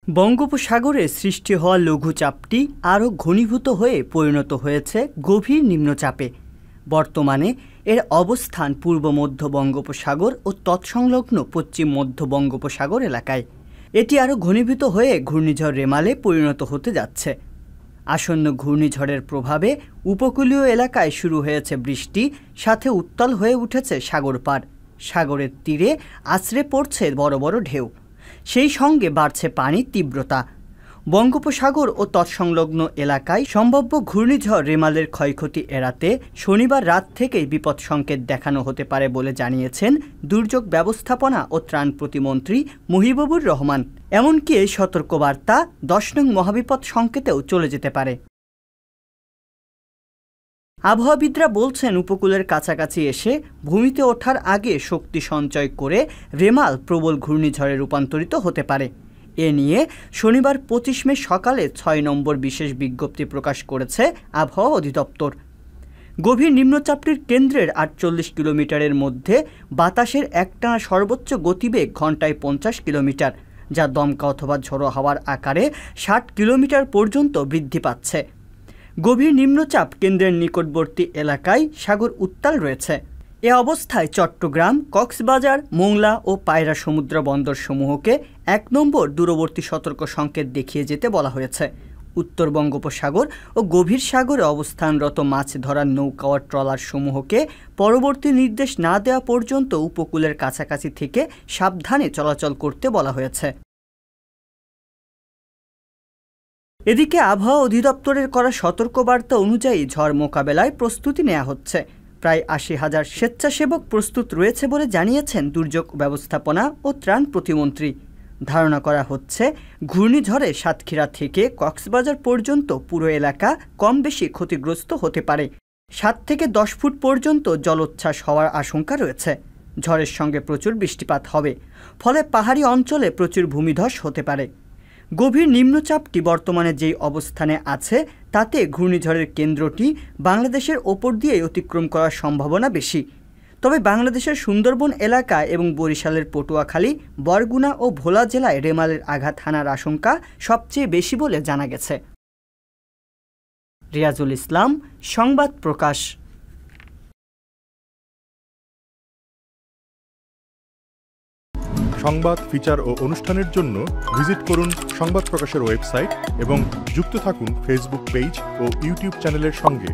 বঙ্গোপসাগরে সৃষ্টি হওয়া লঘুচাপটি আরও ঘনীভূত হয়ে পরিণত হয়েছে গভীর নিম্নচাপে। বর্তমানে এর অবস্থান পূর্ব মধ্য বঙ্গোপসাগর ও তৎসংলগ্ন পশ্চিম মধ্য বঙ্গোপসাগর এলাকায়। এটি আরও ঘনীভূত হয়ে ঘূর্ণিঝড় রেমালে পরিণত হতে যাচ্ছে। আসন্ন ঘূর্ণিঝড়ের প্রভাবে উপকূলীয় এলাকায় শুরু হয়েছে বৃষ্টি, সাথে উত্তাল হয়ে উঠেছে সাগর পাড়। সাগরের তীরে আছড়ে পড়ছে বড় বড় ঢেউ, সেই সঙ্গে বাড়ছে পানির তীব্রতা। বঙ্গোপসাগর ও তৎসংলগ্ন এলাকায় সম্ভাব্য ঘূর্ণিঝড় রেমালের ক্ষয়ক্ষতি এড়াতে শনিবার রাত থেকেই বিপদ সংকেত দেখানো হতে পারে বলে জানিয়েছেন দুর্যোগ ব্যবস্থাপনা ও ত্রাণ প্রতিমন্ত্রী মুহিবুর রহমান। এমনকি এই সতর্কবার্তা 10 নং মহাবিপদ সংকেতেও চলে যেতে পারে। আবহাওয়াবিদরা বলছেন, উপকূলের কাছাকাছি এসে ভূমিতে ওঠার আগে শক্তি সঞ্চয় করে রেমাল প্রবল ঘূর্ণিঝড়ে রূপান্তরিত হতে পারে। এ নিয়ে শনিবার 25 মে সকালে 6 নম্বর বিশেষ বিজ্ঞপ্তি প্রকাশ করেছে আবহাওয়া অধিদপ্তর। গভীর নিম্নচাপটির কেন্দ্রের 48 কিলোমিটারের মধ্যে বাতাসের একটানা সর্বোচ্চ গতিবেগ ঘন্টায় 50 কিলোমিটার, যা দমকা অথবা ঝোড়ো হাওয়ার আকারে 60 কিলোমিটার পর্যন্ত বৃদ্ধি পাচ্ছে। গভীর নিম্নচাপ কেন্দ্রের নিকটবর্তী এলাকায় সাগর উত্তাল রয়েছে। এ অবস্থায় চট্টগ্রাম, কক্সবাজার, মোংলা ও পায়রা সমুদ্র বন্দরসমূহকে 1 নম্বর দূরবর্তী সতর্ক সংকেত দেখিয়ে যেতে বলা হয়েছে। উত্তর বঙ্গোপসাগর ও গভীর সাগরে অবস্থানরত মাছ ধরার নৌকা ও ট্রলার সমূহকে পরবর্তী নির্দেশ না দেওয়া পর্যন্ত উপকূলের কাছাকাছি থেকে সাবধানে চলাচল করতে বলা হয়েছে। এদিকে আবহাওয়া অধিদপ্তরের করা সতর্কবার্তা অনুযায়ী ঝড় মোকাবেলায় প্রস্তুতি নেওয়া হচ্ছে। প্রায় 80,000 স্বেচ্ছাসেবক প্রস্তুত রয়েছে বলে জানিয়েছেন দুর্যোগ ব্যবস্থাপনা ও ত্রাণ প্রতিমন্ত্রী। ধারণা করা হচ্ছে, ঘূর্ণিঝড়ে সাতক্ষীরা থেকে কক্সবাজার পর্যন্ত পুরো এলাকা কম বেশি ক্ষতিগ্রস্ত হতে পারে। 7 থেকে 10 ফুট পর্যন্ত জলোচ্ছ্বাস হওয়ার আশঙ্কা রয়েছে। ঝড়ের সঙ্গে প্রচুর বৃষ্টিপাত হবে, ফলে পাহাড়ি অঞ্চলে প্রচুর ভূমিধস হতে পারে। গভীর নিম্নচাপটি বর্তমানে যেই অবস্থানে আছে, তাতে ঘূর্ণিঝড়ের কেন্দ্রটি বাংলাদেশের ওপর দিয়ে অতিক্রম করার সম্ভাবনা বেশি। তবে বাংলাদেশের সুন্দরবন এলাকা এবং বরিশালের পটুয়াখালী, বরগুনা ও ভোলা জেলায় রেমালের আঘাত হানার আশঙ্কা সবচেয়ে বেশি বলে জানা গেছে। রিয়াজুল ইসলাম, সংবাদ প্রকাশ। সংবাদ, ফিচার ও অনুষ্ঠানের জন্য ভিজিট করুন সংবাদ প্রকাশের ওয়েবসাইট এবং যুক্ত থাকুন ফেসবুক পেজ ও ইউটিউব চ্যানেলের সঙ্গে।